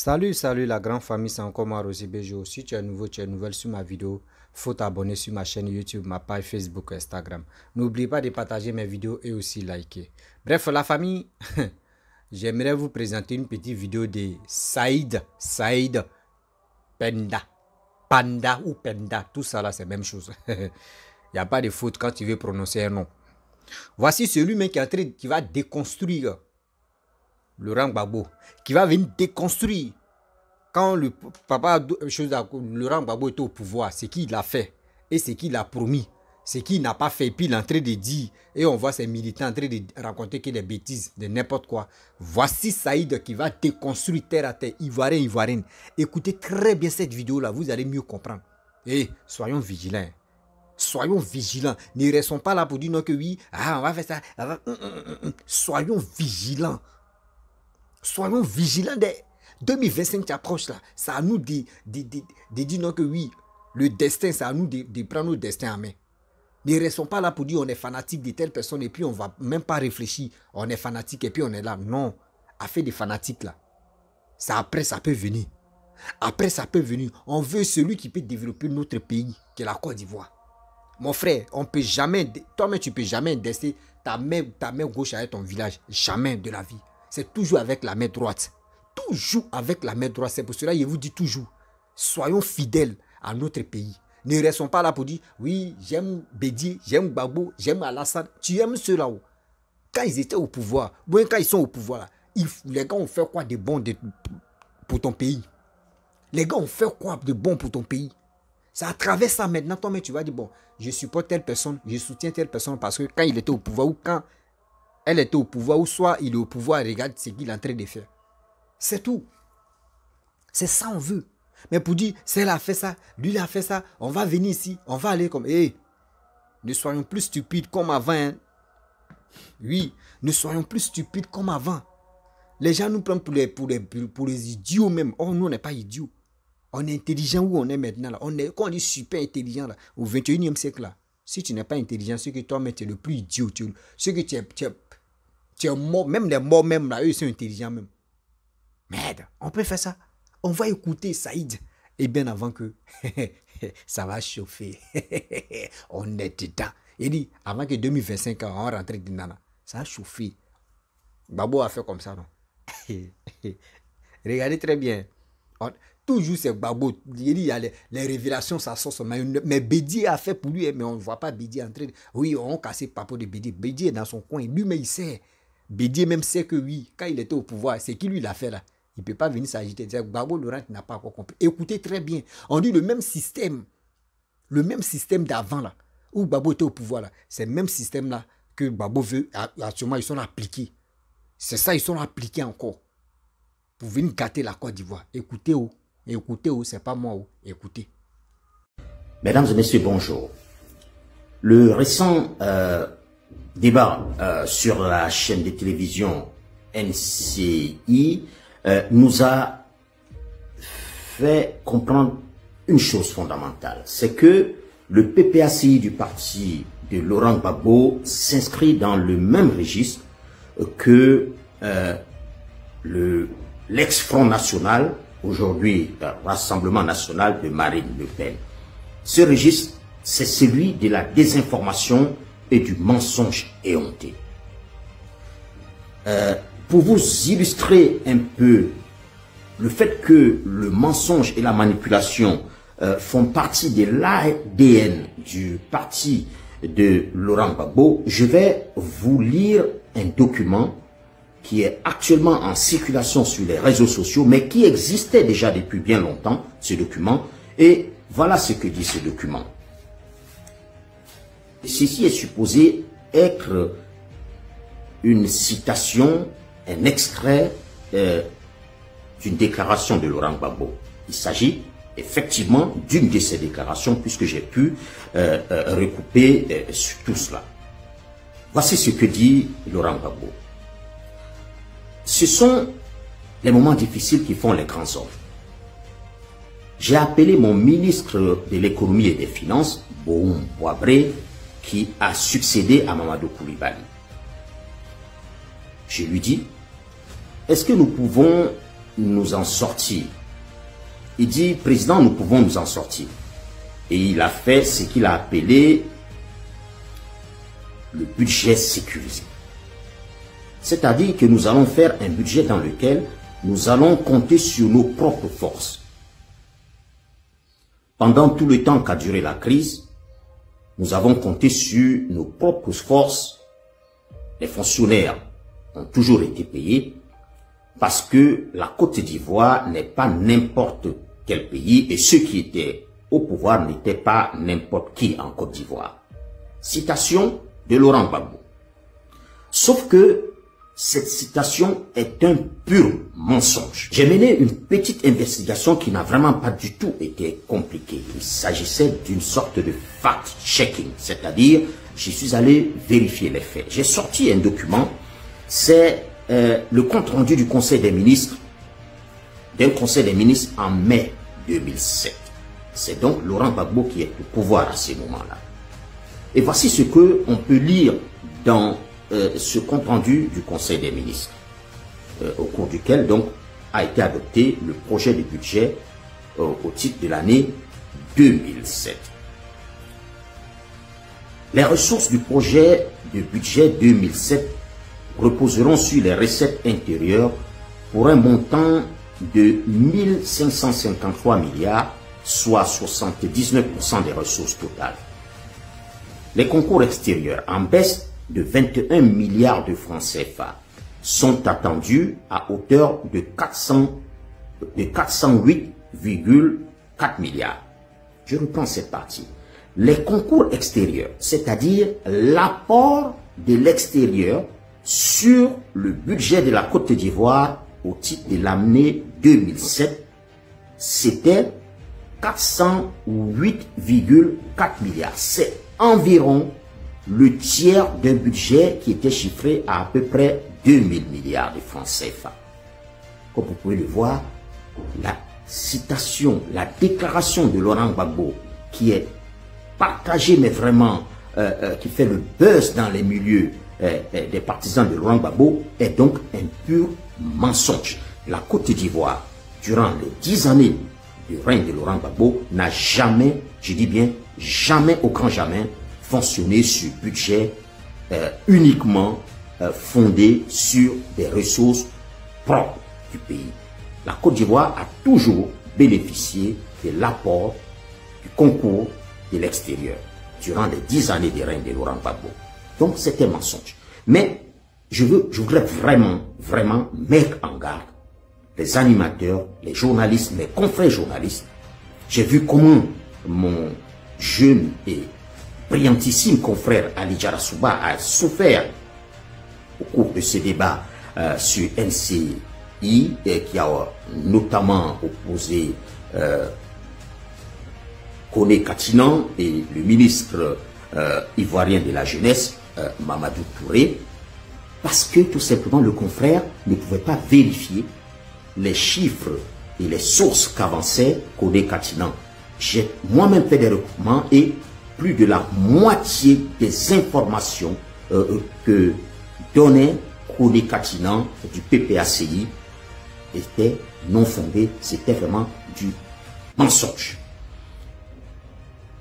Salut la grande famille, c'est encore moi Rosy Bejo. Si tu es nouveau, tu es nouvelle sur ma vidéo, faut t'abonner sur ma chaîne YouTube, ma page Facebook, Instagram. N'oublie pas de partager mes vidéos et aussi liker. Bref, la famille, j'aimerais vous présenter une petite vidéo de Saïd Penda. Panda ou Penda, tout ça là c'est la même chose. Il n'y a pas de faute quand tu veux prononcer un nom. Voici celui-même qui va déconstruire Laurent Gbagbo, qui va venir déconstruire. Quand le papa Laurent Gbagbo était au pouvoir, c'est qu'il a fait et c'est qu'il a promis, c'est qu'il n'a pas fait. Et puis il est en train de dire, et on voit ses militants en train de raconter que des bêtises, de n'importe quoi. Voici Saïd qui va déconstruire terre à terre, ivoirienne. Écoutez très bien cette vidéo-là, vous allez mieux comprendre. Et soyons vigilants. Soyons vigilants. Ne restons pas là pour dire non que oui, on va faire ça. Soyons vigilants. Soyons vigilants. 2025 qui approche là. C'est à nous de dire non que oui, le destin, c'est à nous de prendre notre destin en main. Ne restons pas là pour dire on est fanatique de telle personne et puis on ne va même pas réfléchir. On est fanatique et puis on est là. Non. Affaire des fanatiques là. Ça après, ça peut venir. Après, ça peut venir. On veut celui qui peut développer notre pays, qui est la Côte d'Ivoire. Mon frère, on peut jamais, toi-même tu peux jamais indexer ta main gauche avec ton village. Jamais de la vie. C'est toujours avec la main droite. Toujours avec la main droite. C'est pour cela que je vous dis toujours, soyons fidèles à notre pays. Ne restons pas là pour dire, oui, j'aime Bédié, j'aime Gbagbo, j'aime Alassane. Tu aimes ceux-là. Quand ils étaient au pouvoir, bon, quand ils sont au pouvoir, là, les gars ont fait quoi de bon pour ton pays? Les gars ont fait quoi de bon pour ton pays? C'est à travers ça maintenant, toi-même, tu vas dire, bon, je supporte telle personne, je soutiens telle personne parce que quand il était au pouvoir ou quand elle était au pouvoir ou soit il est au pouvoir, regarde ce qu'il est en train de faire. C'est tout. C'est ça on veut. Mais pour dire, celle a fait ça, lui il a fait ça, on va venir ici, on va aller comme, hé, ne soyons plus stupides comme avant. Hein. Oui, ne soyons plus stupides comme avant. Les gens nous prennent pour les idiots même. Oh, nous on n'est pas idiots. On est intelligent où on est maintenant. Là. Quand on dit super intelligent, là, au 21e siècle, là, si tu n'es pas intelligent, c'est que toi-même, tu es le plus idiot. C'est que tu es mort. Même les morts, même là, eux, ils sont intelligents même. Merde, on peut faire ça. On va écouter Saïd. Et bien avant que ça va chauffer. On est dedans. Il dit, avant que 2025, on rentre dedans. Là, ça va chauffer. Gbagbo a fait comme ça, non? Regardez très bien. Toujours c'est Gbagbo. Il y a les révélations, ça sort. Mais Bédié a fait pour lui, mais on ne voit pas Bédié en train de... Oui, on a cassé le papo de Bédié. Bédié est dans son coin. Lui, mais il sait. Bédié même sait que oui, quand il était au pouvoir, c'est qui lui l'a fait là. Il ne peut pas venir s'agiter. Gbagbo Laurent n'a pas encore compris. Écoutez très bien. On dit le même système d'avant là, où Gbagbo était au pouvoir là, c'est le même système là que Gbagbo veut, actuellement ils sont appliqués. C'est ça, ils sont appliqués encore. Pour venir gâter la Côte d'Ivoire. Écoutez, c'est pas moi, écoutez. Mesdames et messieurs, bonjour. Le récent débat sur la chaîne de télévision NCI nous a fait comprendre une chose fondamentale. C'est que le PPACI du parti de Laurent Gbagbo s'inscrit dans le même registre que l'ex-Front National, aujourd'hui Rassemblement National de Marine Le Pen. Ce registre, c'est celui de la désinformation et du mensonge éhonté. Pour vous illustrer un peu le fait que le mensonge et la manipulation font partie de l'ADN du parti de Laurent Gbagbo, je vais vous lire un document qui est actuellement en circulation sur les réseaux sociaux, mais qui existait déjà depuis bien longtemps, ce document. Et voilà ce que dit ce document. Ceci est supposé être une citation, un extrait d'une déclaration de Laurent Gbagbo. Il s'agit effectivement d'une de ces déclarations, puisque j'ai pu recouper sur tout cela. Voici ce que dit Laurent Gbagbo. Ce sont les moments difficiles qui font les grands hommes. J'ai appelé mon ministre de l'économie et des finances, Boum Boabré, qui a succédé à Mamadou Koulibaly. Je lui dis, est-ce que nous pouvons nous en sortir. Il dit, président, nous pouvons nous en sortir. Et il a fait ce qu'il a appelé le budget sécurisé. C'est-à-dire que nous allons faire un budget dans lequel nous allons compter sur nos propres forces. Pendant tout le temps qu'a duré la crise, nous avons compté sur nos propres forces. Les fonctionnaires ont toujours été payés parce que la Côte d'Ivoire n'est pas n'importe quel pays et ceux qui étaient au pouvoir n'étaient pas n'importe qui en Côte d'Ivoire. Citation de Laurent Gbagbo. Sauf que cette citation est un pur mensonge. J'ai mené une petite investigation qui n'a vraiment pas du tout été compliquée. Il s'agissait d'une sorte de fact-checking, c'est-à-dire je suis allé vérifier les faits. J'ai sorti un document, c'est le compte-rendu du Conseil des ministres, d'un Conseil des ministres en mai 2007. C'est donc Laurent Gbagbo qui est au pouvoir à ce moment-là. Et voici ce que on peut lire dans ce compte-rendu du Conseil des ministres, au cours duquel donc a été adopté le projet de budget au titre de l'année 2007. Les ressources du projet de budget 2007 reposeront sur les recettes intérieures pour un montant de 1553 milliards, soit 79% des ressources totales. Les concours extérieurs en baisse de 21 milliards de francs CFA sont attendus à hauteur de 408,4 milliards. Je reprends cette partie. Les concours extérieurs, c'est-à-dire l'apport de l'extérieur sur le budget de la Côte d'Ivoire au titre de l'année 2007, c'était 408,4 milliards. C'est environ le tiers d'un budget qui était chiffré à peu près 2000 milliards de francs CFA. Comme vous pouvez le voir, la citation, la déclaration de Laurent Gbagbo qui est partagée mais vraiment qui fait le buzz dans les milieux des partisans de Laurent Gbagbo est donc un pur mensonge. La Côte d'Ivoire, durant les 10 années du règne de Laurent Gbagbo, n'a jamais, je dis bien jamais, au grand jamais, fonctionné sur budget uniquement fondé sur des ressources propres du pays. La Côte d'Ivoire a toujours bénéficié de l'apport du concours de l'extérieur durant les 10 années de règne de Laurent Gbagbo. Donc c'est un mensonge. Mais je voudrais vraiment mettre en garde les animateurs, les journalistes, mes confrères journalistes. J'ai vu comment mon jeune et brillantissime confrère Ali Djarasouba a souffert au cours de ce débat sur NCI, qui a notamment opposé Koné Katinan et le ministre ivoirien de la jeunesse, Mamadou Touré, parce que tout simplement le confrère ne pouvait pas vérifier les chiffres et les sources qu'avançait Koné Katinan. J'ai moi-même fait des recoupements et plus de la moitié des informations que donnait Koné Katinan du PPACI étaient non fondées, c'était vraiment du mensonge.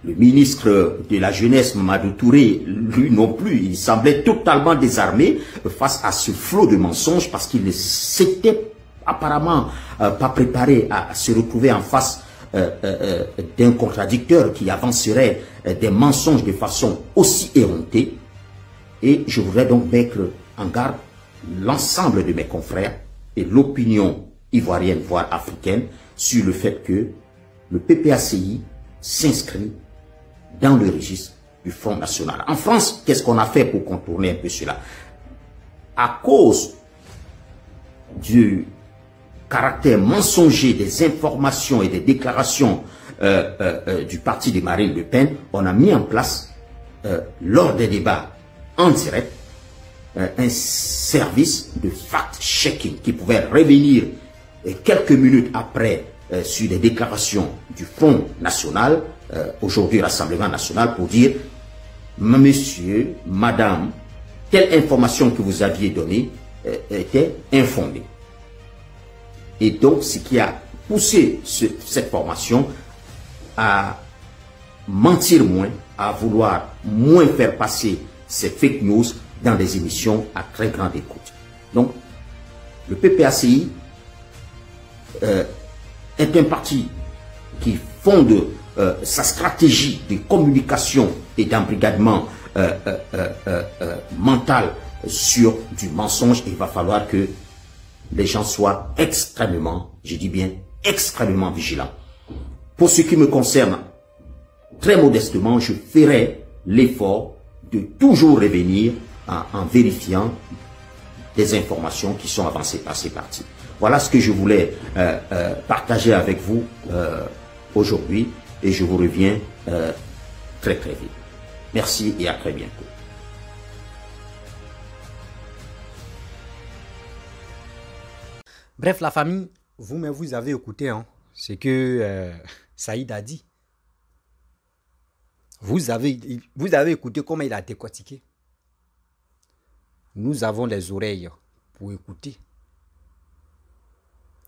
Le ministre de la jeunesse, Mamadou Touré, lui non plus, il semblait totalement désarmé face à ce flot de mensonges parce qu'il ne s'était apparemment pas préparé à se retrouver en face d'un contradicteur qui avancerait des mensonges de façon aussi éhontée. Et je voudrais donc mettre en garde l'ensemble de mes confrères et l'opinion ivoirienne, voire africaine, sur le fait que le PPACI s'inscrit dans le registre du Front National. En France, qu'est-ce qu'on a fait pour contourner un peu cela? À cause du caractère mensonger des informations et des déclarations du parti de Marine Le Pen, on a mis en place, lors des débats en direct, un service de fact-checking qui pouvait revenir quelques minutes après sur des déclarations du Front National, aujourd'hui Rassemblement National, pour dire monsieur, madame, telle information que vous aviez donnée était infondée. Et donc, ce qui a poussé cette formation à mentir moins, à vouloir moins faire passer ces fake news dans des émissions à très grande écoute. Donc, le PPACI est un parti qui fonde sa stratégie de communication et d'embrigadement mental sur du mensonge. Il va falloir que les gens soient extrêmement, je dis bien extrêmement vigilants. Pour ce qui me concerne, très modestement, je ferai l'effort de toujours revenir en vérifiant des informations qui sont avancées par ces partis. Voilà ce que je voulais partager avec vous aujourd'hui et je vous reviens très très vite. Merci et à très bientôt. Bref, la famille, vous-même, vous avez écouté hein, ce que Saïd a dit. Vous avez écouté comment il a décortiqué. Nous avons les oreilles pour écouter.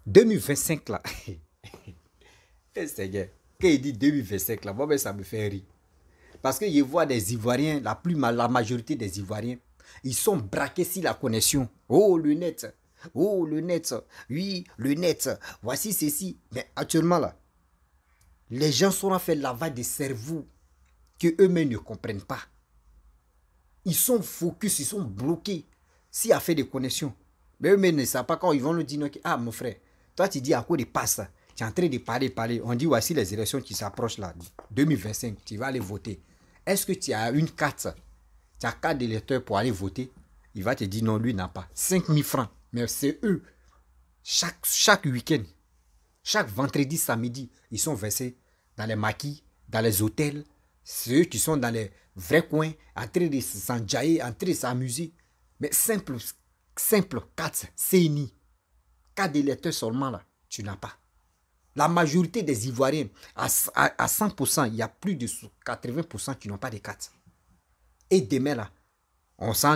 2025 là. C'est quand il dit 2025 là, moi ben, ça me fait rire. Parce que je vois des Ivoiriens, la majorité des Ivoiriens, ils sont braqués sur la connexion. Oh le net. Oh, le net, oui, le net, voici ceci. Mais actuellement, là, les gens sont en fait lavage de cerveau que eux-mêmes ne comprennent pas. Ils sont focus, ils sont bloqués. S'il y a fait des connexions, mais eux-mêmes ne savent pas quand ils vont nous dire, ah, mon frère, toi, tu dis à quoi de passe, tu es en train de parler. On dit, voici les élections qui s'approchent là, 2025, tu vas aller voter. Est-ce que tu as une carte, tu as carte d'électeur pour aller voter? Il va te dire, non, lui n'a pas. 5 000 francs. Mais c'est eux, chaque week-end, chaque vendredi, samedi, ils sont versés dans les maquis, dans les hôtels. C'est eux qui sont dans les vrais coins, en train de s'enjailler, en train de s'amuser. Mais simple 4 CNI, 4 électeurs seulement là, tu n'as pas. La majorité des Ivoiriens, à 100%, il y a plus de 80% qui n'ont pas de cartes. Et demain là, on sent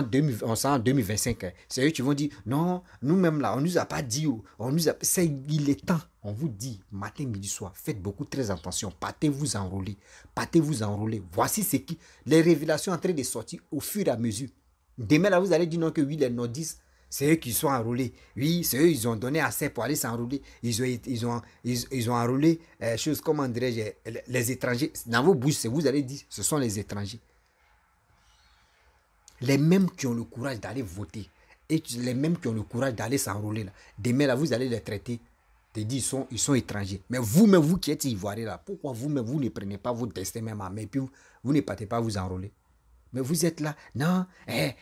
en 2025. C'est eux qui vont dire, non, nous-mêmes là, on ne nous a pas dit. Il est temps. On vous dit, matin, midi, soir, faites beaucoup très attention. Partez-vous enrôler. Partez-vous enrôler. Voici ce qui, les révélations en train de sortir au fur et à mesure. Demain là, vous allez dire non que oui, les nordistes, c'est eux qui sont enrôlés. Oui, c'est eux, ils ont donné assez pour aller s'enrôler. Ils ont enrôlé, comment dirais-je, les étrangers. Dans vos bouches, vous allez dire, ce sont les étrangers. Les mêmes qui ont le courage d'aller voter et les mêmes qui ont le courage d'aller s'enrôler là. Demain là, vous allez les traiter. Te dire ils sont étrangers. Mais vous-même, vous qui êtes Ivoiriens là, pourquoi vous-même, vous ne prenez pas votre destin même en main et puis vous ne partez pas vous enrôler? Mais vous êtes là, non,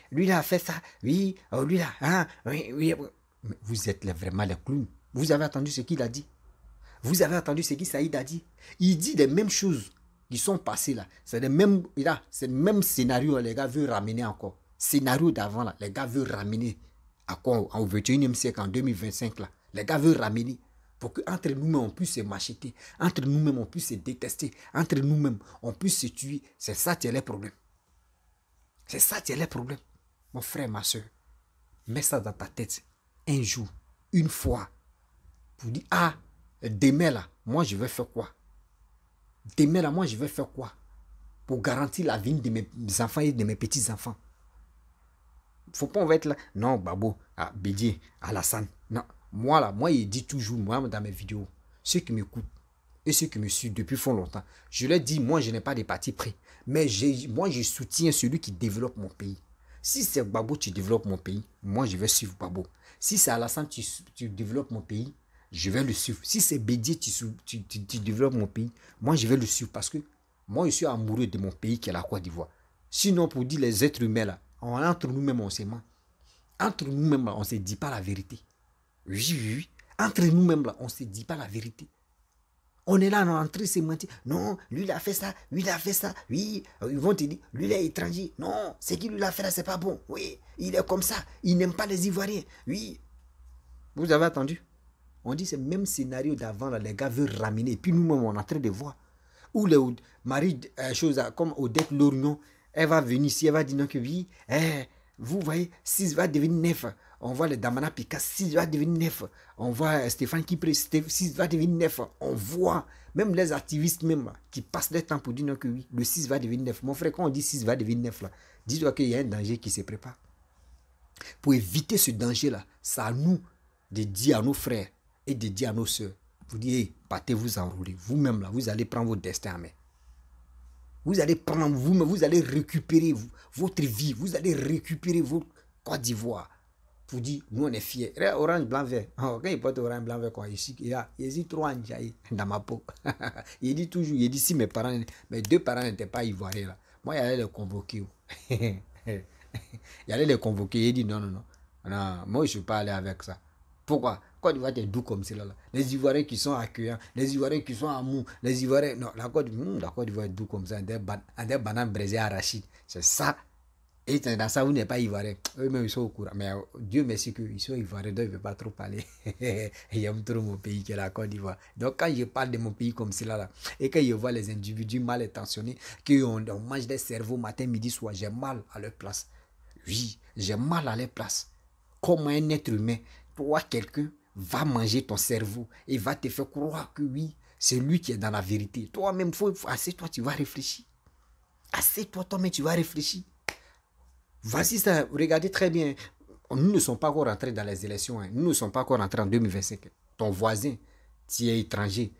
lui là a fait ça, oui, lui là, hein, oui. Mais vous êtes là vraiment les clowns. Vous avez entendu ce qu'il a dit? Vous avez entendu ce que Saïd a dit? Il dit les mêmes choses qui sont passés là, c'est le même scénario, les gars veulent ramener encore. Scénario d'avant là, les gars veulent ramener à quoi au 21e siècle, en 2025 là. Les gars veulent ramener pour qu'entre nous-mêmes on puisse se macheter, entre nous-mêmes on puisse se détester, entre nous-mêmes on puisse se tuer. C'est ça qui est le problème. C'est ça qui est le problème. Mon frère, ma soeur, mets ça dans ta tête un jour, une fois, pour dire, ah, demain là, moi je vais faire quoi? Demain là, moi je vais faire quoi pour garantir la vie de mes enfants et de mes petits-enfants? Faut pas on va être là. Non, Babo, Bédier, Alassane. Non, moi là, moi il dit toujours, moi dans mes vidéos, ceux qui m'écoutent et ceux qui me suivent depuis fort longtemps, je leur dis, moi je n'ai pas de parti pris. Mais moi je soutiens celui qui développe mon pays. Si c'est Babo qui développe mon pays, moi je vais suivre Babo. Si c'est Alassane qui développe mon pays, je vais le suivre. Si c'est Bédier qui développe mon pays, moi je vais le suivre parce que moi je suis amoureux de mon pays qui est la Côte d'Ivoire. Sinon pour dire les êtres humains là, entre nous-mêmes on se ment. Entre nous-mêmes là, on ne se dit pas la vérité. Oui. Entre nous-mêmes là, on ne se dit pas la vérité. On est là, on est en train de se mentir. Non, lui il a fait ça, lui il a fait ça. Oui, ils vont te dire, lui il est étranger. Non, c'est qui lui l'a fait là, c'est pas bon. Oui, il est comme ça, il n'aime pas les Ivoiriens. Oui. Vous avez entendu? On dit c'est le même scénario d'avant, là, les gars veulent ramener. Et puis nous-mêmes, on est en train de voir. Ou les Marie, comme Odette Lorion, elle va venir ici, elle va dire non que oui, vous voyez, 6 va devenir 9. On voit les Damana Pika, 6 va devenir 9. On voit Stéphane Kipré, 6 va devenir 9. On voit même les activistes même qui passent leur temps pour dire non que oui, le 6 va devenir 9. Mon frère, quand on dit 6 va devenir 9, là, dis-toi qu'il y a un danger qui se prépare. Pour éviter ce danger-là, c'est à nous de dire à nos frères et de dire à nos soeurs, vous dites, hey, partez vous enrouler. Vous-même, là, vous allez prendre votre destin en main. Vous allez prendre vous-même, vous allez récupérer votre vie, vous allez récupérer votre Côte d'Ivoire. Pour dire, nous on est fiers. Orange, blanc, vert. Oh, quand il porte orange, blanc, vert, quoi, il dit trop enjaillé dans ma peau. Il dit toujours, il dit si mes 2 parents n'étaient pas ivoiriens là, moi, il allait les convoquer. Il allait les convoquer. Il dit non, moi je ne suis pas allé avec ça. Pourquoi? Côte d'Ivoire est doux comme cela là. Les Ivoiriens qui sont accueillants, les Ivoiriens qui sont amour, les Ivoiriens. Non, la Côte d'Ivoire est doux comme ça, des bananes braisées arachides. C'est ça. Et dans ça, vous n'êtes pas Ivoirien. Eux-mêmes, ils sont au courant. Mais Dieu merci qu'ils sont Ivoiriens, donc ils ne veulent pas trop parler. J'aime trop mon pays qui est la Côte d'Ivoire. Donc quand je parle de mon pays comme cela là, et quand je vois les individus mal intentionnés, qu'on mange des cerveaux matin, midi, soir, j'ai mal à leur place. Oui, j'ai mal à leur place. Comme un être humain, toi, quelqu'un va manger ton cerveau et va te faire croire que oui, c'est lui qui est dans la vérité. Toi-même, assieds-toi, tu vas réfléchir. Assieds-toi, toi-même, tu vas réfléchir. Voici ça, regardez très bien. Nous ne sommes pas encore rentrés dans les élections. Hein. Nous ne sommes pas encore rentrés en 2025. Ton voisin, tu es étranger.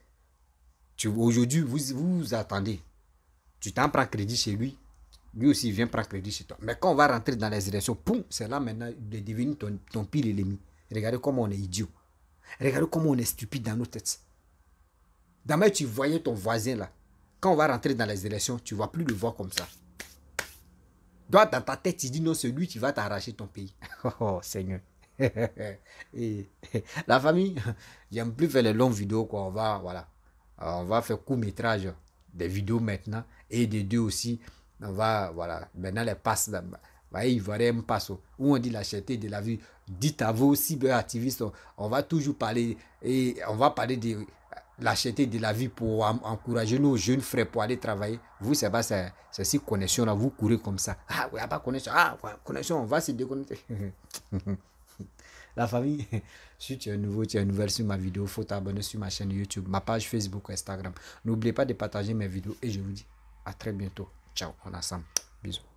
Aujourd'hui, vous attendez. Tu t'en prends crédit chez lui. Lui aussi vient prendre crédit chez toi. Mais quand on va rentrer dans les élections, poum, c'est là maintenant de devenir ton pire ennemi. Regardez comment on est idiot. Regardez comment on est stupide dans nos têtes. D'abord, tu voyais ton voisin là. Quand on va rentrer dans les élections, tu ne vas plus le voir comme ça. Toi, dans ta tête, tu dis non, c'est lui qui va t'arracher ton pays. Oh, Seigneur. Et la famille, j'aime plus faire les longues vidéos, quoi. On va faire court métrage, des vidéos maintenant, et des 2 aussi. On va, voilà, maintenant les passes, il va y avoir un passe où on dit la cherté de la vie. Dites à vous aussi, activistes, on va toujours parler, et on va parler de la cherté de la vie pour encourager nos jeunes frères pour aller travailler. Vous, c'est pas ça, c'est si connexion là, vous courez comme ça. Ah, il n'y a pas connexion. Ah, ouais, connexion, on va se déconnecter. La famille, si tu es nouveau, tu es nouvelle sur ma vidéo, il faut t'abonner sur ma chaîne YouTube, ma page Facebook, Instagram. N'oubliez pas de partager mes vidéos et je vous dis à très bientôt. Ciao, on est ensemble. Bisous.